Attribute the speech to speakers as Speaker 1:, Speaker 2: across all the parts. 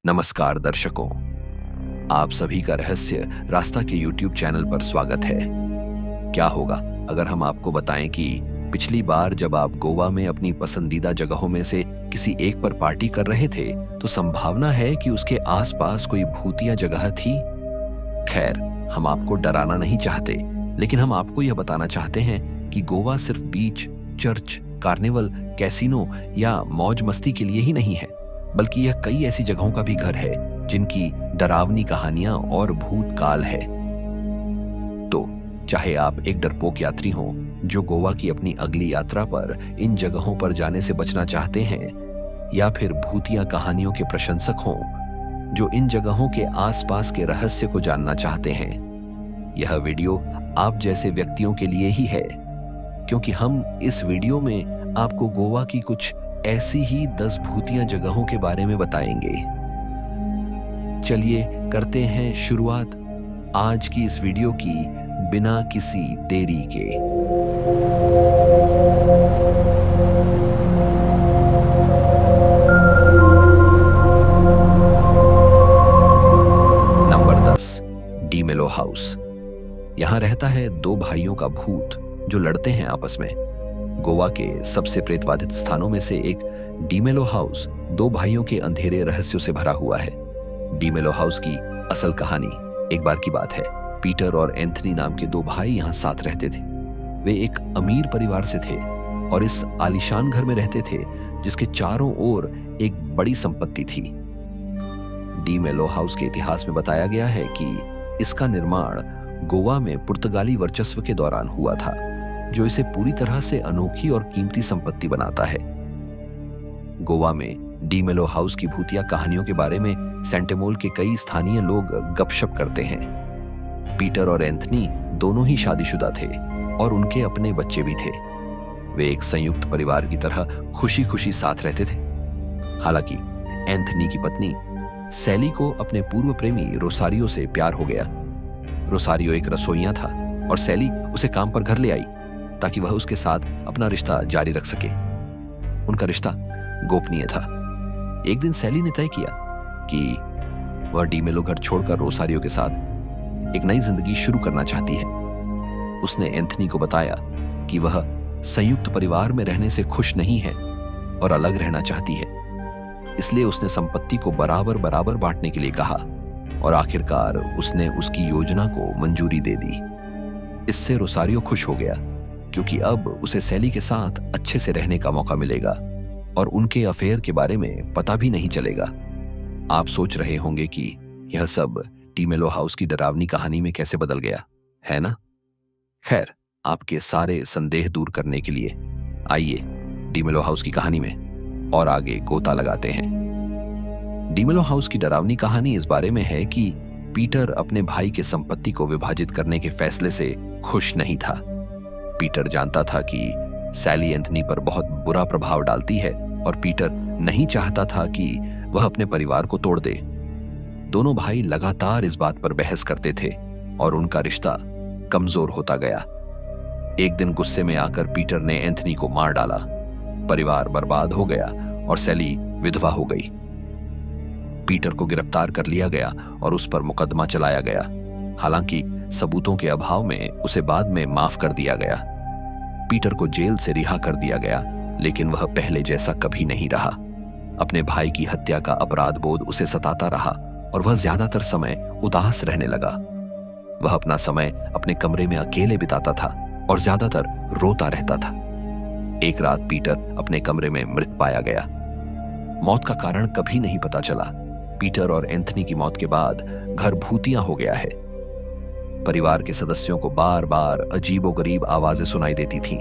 Speaker 1: नमस्कार दर्शकों, आप सभी का रहस्य रास्ता के YouTube चैनल पर स्वागत है। क्या होगा अगर हम आपको बताएं कि पिछली बार जब आप गोवा में अपनी पसंदीदा जगहों में से किसी एक पर पार्टी कर रहे थे तो संभावना है कि उसके आसपास कोई भूतिया जगह थी। खैर, हम आपको डराना नहीं चाहते, लेकिन हम आपको यह बताना चाहते हैं कि गोवा सिर्फ बीच, चर्च, कार्निवल, कैसीनो या मौज मस्ती के लिए ही नहीं है, बल्कि यह कई ऐसी जगहों का भी घर है जिनकी डरावनी कहानियां और भूतकाल है। तो चाहे आप एक डरपोक यात्री हों जो गोवा की अपनी अगली यात्रा पर इन जगहों पर जाने से बचना चाहते हैं, या फिर भूतिया कहानियों के प्रशंसक हों जो इन जगहों के आसपास के रहस्य को जानना चाहते हैं, यह वीडियो आप जैसे व्यक्तियों के लिए ही है, क्योंकि हम इस वीडियो में आपको गोवा की कुछ ऐसी ही 10 भूतिया जगहों के बारे में बताएंगे। चलिए करते हैं शुरुआत आज की इस वीडियो की बिना किसी देरी के। Number 10, D'Mello house. यहां रहता है दो भाइयों का भूत जो लड़ते हैं आपस में। गोवा के सबसे प्रेतवादित स्थानों में से एक डीमेलो हाउस दो भाइयों के अंधेरे रहस्यों से भरा हुआ है। डीमेलो हाउस की असल कहानी एक बार की बात है। पीटर और एंथनी नाम के दो भाई यहां साथ रहते थे। वे एक अमीर परिवार से थे और इस आलीशान घर में रहते थे जिसके चारों ओर एक बड़ी संपत्ति थी। डीमेलो हाउस के इतिहास में बताया गया है कि इसका निर्माण गोवा में पुर्तगाली वर्चस्व के दौरान हुआ था, जो इसे पूरी तरह से अनोखी और कीमती संपत्ति बनाता है। गोवा में डीमेलो हाउस की भूतिया कहानियों के बारे में सेंटेमोल के कई स्थानीय लोग गपशप करते हैं। पीटर और एंथनी दोनों ही शादीशुदा थे और उनके अपने बच्चे भी थे। वे एक संयुक्त परिवार की तरह खुशी खुशी साथ रहते थे। हालांकि एंथनी की पत्नी सैली को अपने पूर्व प्रेमी रोसारियो से प्यार हो गया। रोसारियो एक रसोइया था और सैली उसे काम पर घर ले आई ताकि वह उसके साथ अपना रिश्ता जारी रख सके। उनका रिश्ता गोपनीय था। एक दिन सैली ने तय किया कि वह डीमेलो घर छोड़कर रोसारियो के साथ एक नई जिंदगी शुरू करना चाहती है। उसने एंथनी को बताया कि वह संयुक्त परिवार में रहने से खुश नहीं है और अलग रहना चाहती है। इसलिए उसने संपत्ति को बराबर बराबर बांटने के लिए कहा और आखिरकार उसने उसकी योजना को मंजूरी दे दी। इससे रोसारियो खुश हो गया क्योंकि अब उसे सैली के साथ अच्छे से रहने का मौका मिलेगा और उनके अफेयर के बारे में पता भी नहीं चलेगा। आप सोच रहे होंगे कि यह सब डीमेलो हाउस की डरावनी कहानी में कैसे बदल गया, है ना? खैर, आपके सारे संदेह दूर करने के लिए आइए डीमेलो हाउस की कहानी में और आगे गोता लगाते हैं। डीमेलो हाउस की डरावनी कहानी इस बारे में है कि पीटर अपने भाई के संपत्ति को विभाजित करने के फैसले से खुश नहीं था। पीटर जानता था कि सैली एंथनी पर बहुत बुरा प्रभाव डालती है और पीटर नहीं चाहता था कि वह अपने परिवार को तोड़ दे। दोनों भाई लगातार इस बात पर बहस करते थे और उनका रिश्ता कमजोर होता गया। एक दिन गुस्से में आकर पीटर ने एंथनी को मार डाला। परिवार बर्बाद हो गया और सैली विधवा हो गई। पीटर को गिरफ्तार कर लिया गया और उस पर मुकदमा चलाया गया। हालांकि सबूतों के अभाव में उसे बाद में माफ कर दिया गया। पीटर को जेल से रिहा कर दिया गया, लेकिन वह पहले जैसा कभी नहीं रहा। अपने भाई की हत्या का अपराध बोध उसे सताता रहा और वह ज्यादातर समय उदास रहने लगा। वह अपना समय अपने कमरे में अकेले बिताता था और ज्यादातर रोता रहता था। एक रात पीटर अपने कमरे में मृत पाया गया। मौत का कारण कभी नहीं पता चला। पीटर और एंथनी की मौत के बाद घर भूतिया हो गया है। परिवार के सदस्यों को बार बार अजीबोगरीब आवाजें सुनाई देती थीं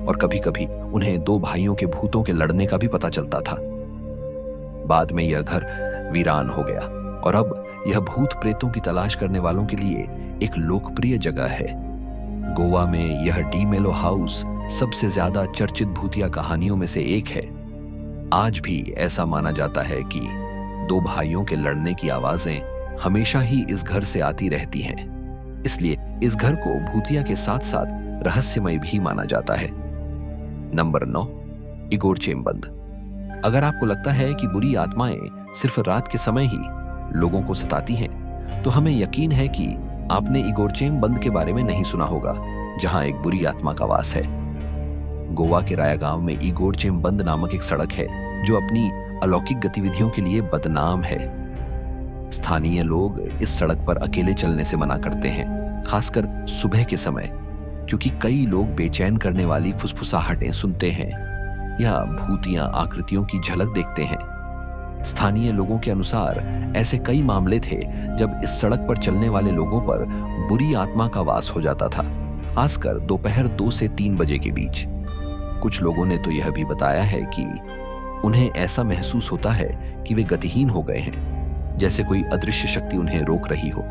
Speaker 1: और कभी कभी उन्हें दो भाइयों के भूतों के लड़ने का भी पता चलता था। बाद में यह घर वीरान हो गया और अब यह भूत प्रेतों की तलाश करने वालों के लिए एक लोकप्रिय जगह है। गोवा में यह डीमेलो हाउस सबसे ज्यादा चर्चित भूतिया कहानियों में से एक है। आज भी ऐसा माना जाता है कि दो भाइयों के लड़ने की आवाजें हमेशा ही इस घर से आती रहती हैं। इसलिए इस घर को भूतिया के साथ साथ रहस्यमय भी माना जाता है। नंबर 9, इगोर चेम्बंद। अगर आपको लगता है कि बुरी आत्माएं सिर्फ रात के समय ही लोगों को सताती हैं, तो हमें यकीन है कि आपने इगोरचेम बंद के बारे में नहीं सुना होगा, जहां एक बुरी आत्मा का वास है। गोवा के राया गांव में इगोरचेम बंद नामक एक सड़क है जो अपनी अलौकिक गतिविधियों के लिए बदनाम है। स्थानीय लोग इस सड़क पर अकेले चलने से मना करते हैं, खासकर सुबह के समय, क्योंकि कई लोग बेचैन करने वाली फुसफुसाहटें सुनते हैं या भूतियां आकृतियों की झलक देखते हैं। स्थानीय लोगों के अनुसार ऐसे कई मामले थे जब इस सड़क पर चलने वाले लोगों पर बुरी आत्मा का वास हो जाता था, खासकर दोपहर 2 से 3 बजे के बीच। कुछ लोगों ने तो यह भी बताया है कि उन्हें ऐसा महसूस होता है कि वे गतिहीन हो गए हैं, जैसे कोई अदृश्य शक्ति उन्हें रोक रही हो।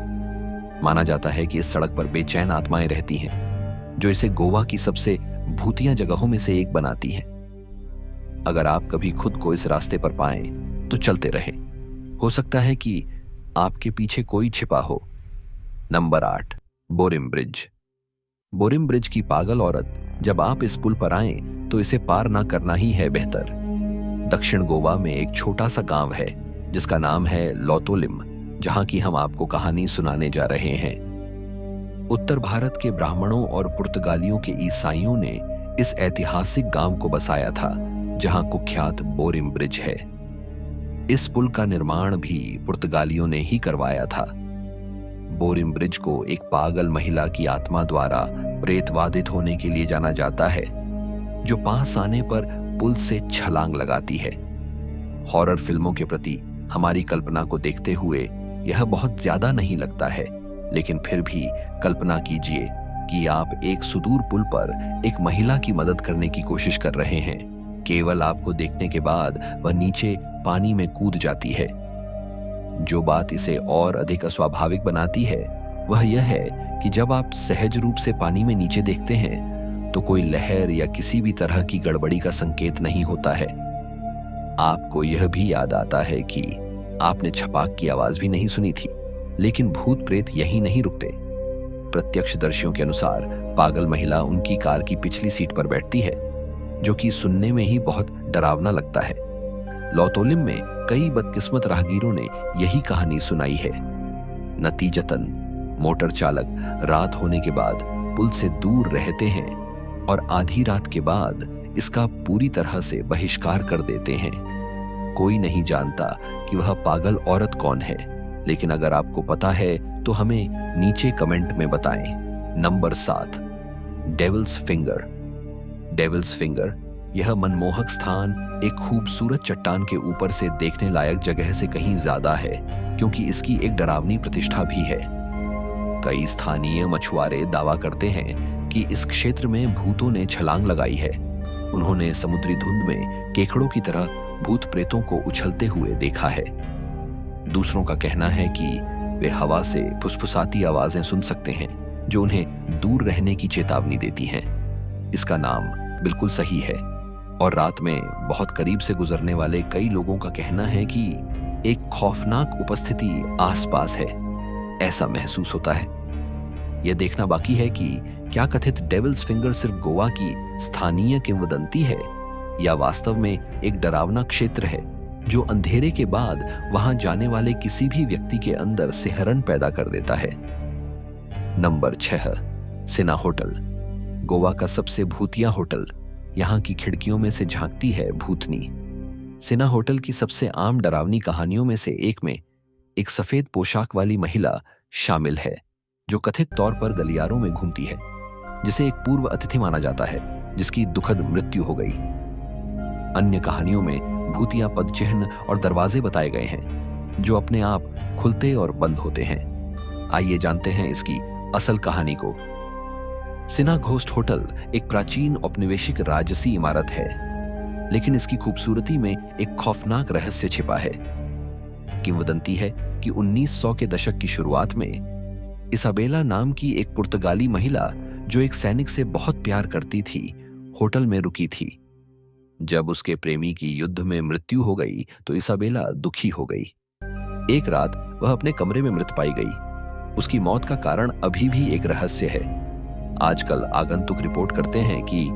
Speaker 1: माना जाता है कि इस सड़क पर बेचैन आत्माएं रहती हैं, जो इसे गोवा की सबसे भूतिया जगहों में से एक बनाती हैं। अगर आप कभी खुद को इस रास्ते पर पाएं तो चलते रहें, हो सकता है कि आपके पीछे कोई छिपा हो। Number 8, Borim bridge. Borim bridge की पागल औरत। जब आप इस पुल पर आएं तो इसे पार ना करना ही है बेहतर। दक्षिण गोवा में एक छोटा सा गांव है जिसका नाम है लोतोलिम, जहां की हम आपको कहानी सुनाने जा रहे हैं। उत्तर भारत के ब्राह्मणों और पुर्तगालियों के ईसाइयों ने इस ऐतिहासिक गांव को बसाया था, जहां कुख्यात बोरिम ब्रिज है। इस पुल का निर्माण भी पुर्तगालियों ने ही करवाया था। बोरिम ब्रिज को एक पागल महिला की आत्मा द्वारा प्रेतवादित होने के लिए जाना जाता है, जो पास आने पर पुल से छलांग लगाती है। हॉरर फिल्मों के प्रति हमारी कल्पना को देखते हुए यह बहुत ज्यादा नहीं लगता है, लेकिन फिर भी कल्पना कीजिए कि आप एक सुदूर पुल पर एक महिला की मदद करने की कोशिश कर रहे हैं। केवल आपको देखने के बाद वह नीचे पानी में कूद जाती है। जो बात इसे और अधिक अस्वाभाविक बनाती है वह यह है कि जब आप सहज रूप से पानी में नीचे देखते हैं तो कोई लहर या किसी भी तरह की गड़बड़ी का संकेत नहीं होता है। आपको यह भी याद आता है कि आपने छपाक की आवाज भी नहीं सुनी थी, लेकिन भूत प्रेत यहीं नहीं रुकते। प्रत्यक्षदर्शियों के अनुसार पागल महिला उनकी कार की पिछली सीट पर बैठती है, जो कि सुनने में ही बहुत डरावना लगता है। लोतोलिम में कई बदकिस्मत राहगीरों ने यही कहानी सुनाई है। नतीजतन मोटर चालक रात होने के बाद पुल से दूर रहते हैं और आधी रात के बाद इसका पूरी तरह से बहिष्कार कर देते हैं। कोई नहीं जानता कि वह पागल औरत कौन है, लेकिन अगर आपको पता है तो हमें नीचे कमेंट में बताएं। Number 7, Devil's Finger. Devil's Finger यह मनमोहक स्थान एक खूबसूरत चट्टान के ऊपर से देखने लायक जगह से कहीं ज्यादा है, क्योंकि इसकी एक डरावनी प्रतिष्ठा भी है। कई स्थानीय मछुआरे दावा करते हैं कि इस क्षेत्र में भूतों ने छलांग लगाई है। उन्होंने समुद्री धुंध में केकड़ों की तरह भूत प्रेतों को उछलते हुए देखा है। दूसरों का कहना है कि वे हवा से फुसफुसाती आवाजें सुन सकते हैं, जो उन्हें दूर रहने की चेतावनी देती हैं। इसका नाम बिल्कुल सही है, और रात में बहुत करीब से गुजरने वाले कई लोगों का कहना है कि एक खौफनाक उपस्थिति आसपास है। ऐसा महसूस होता है। यह देखना बाकी है कि क्या कथित डेविल्स फिंगर सिर्फ गोवा की स्थानीय किंवदंती है या वास्तव में एक डरावना क्षेत्र है जो अंधेरे के बाद वहां जाने वाले किसी भी व्यक्ति के अंदर सिहरन पैदा कर देता है। नंबर 6, सिना होटल। गोवा का सबसे भूतिया होटल। यहाँ की खिड़कियों में से झांकती है भूतनी। सिना होटल की सबसे आम डरावनी कहानियों में से एक में एक सफेद पोशाक वाली महिला शामिल है, जो कथित तौर पर गलियारों में घूमती है, जिसे एक पूर्व अतिथि माना जाता है जिसकी दुखद मृत्यु हो गई। अन्य कहानियों में भूतिया पदचिह्न और दरवाजे बताए गए हैं जो अपने आप खुलते और बंद होते हैं। आइए जानते हैं इसकी असल कहानी को। सिना घोस्ट होटल एक प्राचीन औपनिवेशिक राजसी इमारत है, लेकिन इसकी खूबसूरती में एक खौफनाक रहस्य छिपा है। किंवदंती है कि 1900 के दशक की शुरुआत में इसाबेला नाम की एक पुर्तगाली महिला जो एक सैनिक से बहुत प्यार करती थी, होटल में रुकी थी। जब उसके प्रेमी की युद्ध में मृत्यु हो गई तो इसाबेला दुखी हो गई। एक रात वह अपने कमरे में मृत पाई गई। उसकी मौत का कारण अभी भी एक रहस्य है। आजकल आगंतुक रिपोर्ट करते हैं कि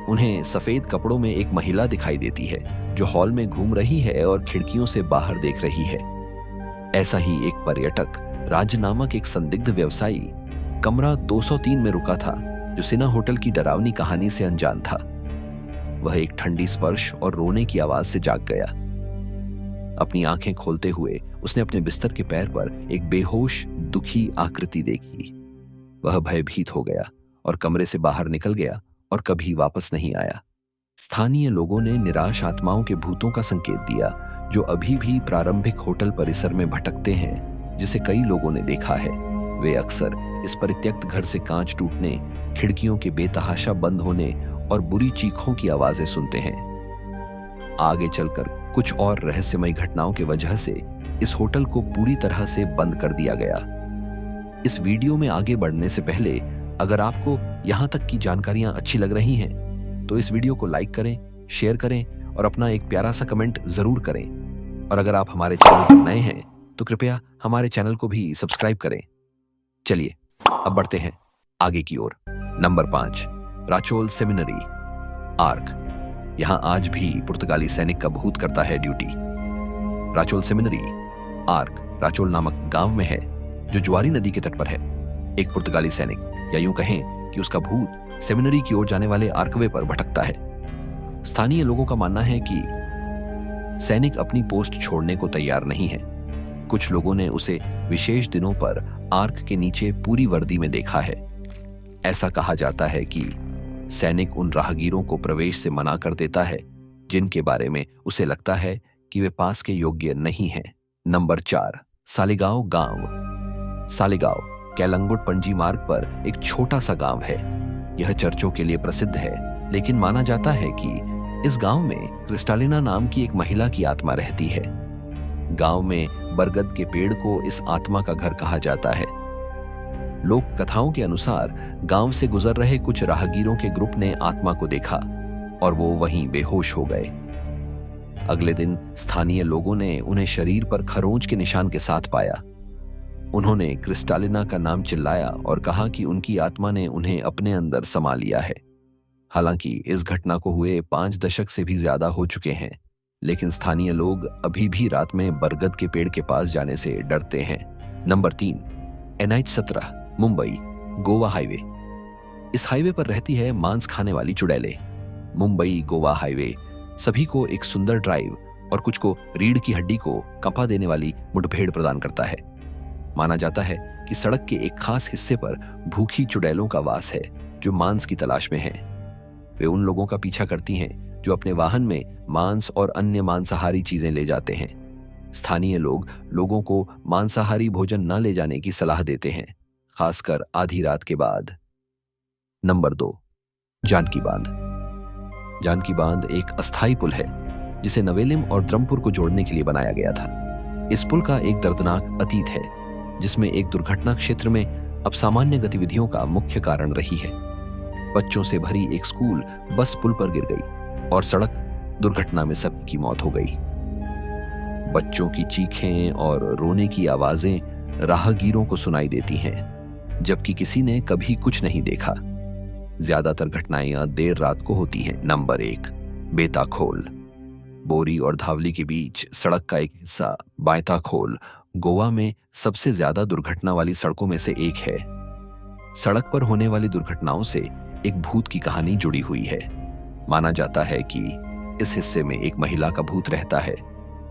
Speaker 1: उन्हें सफेद कपड़ों में एक महिला दिखाई देती है जो हॉल में घूम रही है और खिड़कियों से बाहर देख रही है। ऐसा ही एक पर्यटक राज नामक एक संदिग्ध व्यवसायी कमरा 203 में रुका था, जो सिन्हा होटल की डरावनी कहानी से अनजान था। वह एक ठंडी स्पर्श और रोने की आवाज से जाग गया। अपनी आंखें खोलते हुए उसने अपने बिस्तर के पैर पर एक बेहोश दुखी आकृति देखी। वह भयभीत हो गया और कमरे से बाहर निकल गया और कभी वापस नहीं आया। स्थानीय लोगों ने निराश आत्माओं के भूतों का संकेत दिया, जो अभी भी प्रारंभिक होटल परिसर में भटकते हैं, जिसे कई लोगों ने देखा है। वे अक्सर इस परित्यक्त घर से कांच टूटने, खिड़कियों के बेतहाशा बंद होने और बुरी चीखों की आवाजें सुनते हैं। आगे चलकर कुछ और रहस्यमयी घटनाओं की वजह से इस होटल को पूरी तरह से बंद कर दिया गया। इस वीडियो में आगे बढ़ने से पहले अगर आपको यहां तक की जानकारियां अच्छी लग रही हैं, तो इस वीडियो को लाइक करें, शेयर करें और अपना एक प्यारा सा कमेंट जरूर करें। और अगर आप हमारे चैनल पर नए हैं तो कृपया हमारे चैनल को भी सब्सक्राइब करें। चलिए अब बढ़ते हैं आगे की ओर। Number 5, Rachol seminary arch. यहां आज भी पुर्तगाली सैनिक का भूत करता है duty. Rachol seminary arch Rachol नामक गांव में है, जो जुआरी नदी के तट पर है। एक पुर्तगाली सैनिक, या यूं कहें कि उसका भूत सेमिनरी की ओर जाने वाले आर्कवे पर भटकता है। स्थानीय लोगों का मानना है कि सैनिक अपनी पोस्ट छोड़ने को तैयार नहीं है। कुछ लोगों ने उसे विशेष दिनों पर आर्क के नीचे पूरी वर्दी में देखा है। ऐसा कहा जाता है कि सैनिक उन राहगीरों को प्रवेश से मना कर देता है जिनके बारे में उसे लगता है कि वे पास के योग्य नहीं हैं। नंबर 4, सालेगांव गांव। सालेगांव कैलंगुट पणजी मार्ग पर एक छोटा सा गांव है। यह चर्चों के लिए प्रसिद्ध है, लेकिन माना जाता है कि इस गांव में क्रिस्टालिना नाम की एक महिला की आत्मा रहती है। गांव में बरगद के पेड़ को इस आत्मा का घर कहा जाता है। लोक कथाओं के अनुसार गांव से गुजर रहे कुछ राहगीरों के ग्रुप ने आत्मा को देखा और वो वहीं बेहोश हो गए। अगले दिन स्थानीय लोगों ने उन्हें शरीर पर खरोंच के निशान के साथ पाया। उन्होंने क्रिस्टालिना का नाम चिल्लाया और कहा कि उनकी आत्मा ने उन्हें अपने अंदर समा लिया है। हालांकि इस घटना को हुए 5 दशक से भी ज्यादा हो चुके हैं, लेकिन स्थानीय लोग अभी भी रात में बरगद के पेड़ के पास जाने से डरते हैं। Number 3, NH-17 Mumbai Goa highway. इस हाईवे पर रहती है मांस खाने वाली चुड़ैलें। मुंबई गोवा हाईवे सभी को एक सुंदर ड्राइव और कुछ को रीढ़ की हड्डी को कंपा देने वाली मुठभेड़ प्रदान करता है। माना जाता है कि सड़क के एक खास हिस्से पर भूखी चुड़ैलों का वास है जो मांस की तलाश में हैं। वे उन लोगों का पीछा करती हैं जो अपने वाहन में मांस और अन्य मांसाहारी चीजें ले जाते हैं। स्थानीय लोग लोगों को मांसाहारी भोजन न ले जाने की सलाह देते हैं, खासकर आधी रात के बाद। नंबर 2, जानकी बांध। जानकी बांध एक अस्थायी पुल है जिसे नवेलिम और द्रमपुर को जोड़ने के लिए बनाया गया था। इस पुल का एक दर्दनाक अतीत है, जिसमें एक दुर्घटना क्षेत्र में असामान्य गतिविधियों का मुख्य कारण रही है। बच्चों से भरी एक स्कूल बस पुल पर गिर गई और सड़क दुर्घटना में सबकी मौत हो गई। बच्चों की चीखें और रोने की आवाजें राहगीरों को सुनाई देती हैं, जबकि किसी ने कभी कुछ नहीं देखा। ज्यादातर घटनाएं देर रात को होती हैं। नंबर 1, बेताखोल। बोरी और धावली के बीच सड़क का एक हिस्सा बायताखोल गोवा में सबसे ज्यादा दुर्घटना वाली सड़कों में से एक है। सड़क पर होने वाली दुर्घटनाओं से एक भूत की कहानी जुड़ी हुई है। माना जाता है कि इस हिस्से में एक महिला का भूत रहता है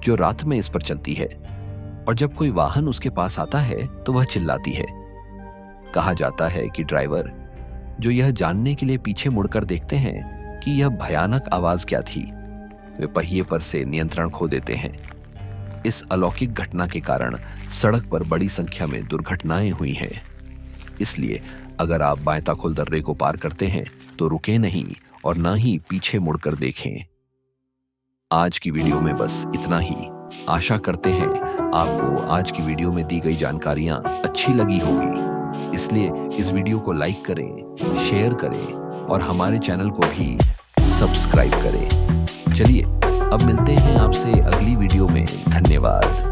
Speaker 1: जो रात में इस पर चलती है, और जब कोई वाहन उसके पास आता है तो वह चिल्लाती है। कहा जाता है कि ड्राइवर जो यह जानने के लिए पीछे मुड़कर देखते हैं कि यह भयानक आवाज क्या थी, वे पहिए पर से नियंत्रण खो देते हैं। इस अलौकिक घटना के कारण सड़क पर बड़ी संख्या में दुर्घटनाएं हुई हैं। इसलिए अगर आप बायताखोल दर्रे को पार करते हैं तो रुके नहीं और ना ही पीछे मुड़कर देखें। आज की वीडियो में बस इतना ही। आशा करते हैं आपको आज की वीडियो में दी गई जानकारियां अच्छी लगी होगी, इसलिए इस वीडियो को लाइक करें, शेयर करें और हमारे चैनल को भी सब्सक्राइब करें। चलिए अब मिलते हैं आपसे अगली वीडियो में। धन्यवाद।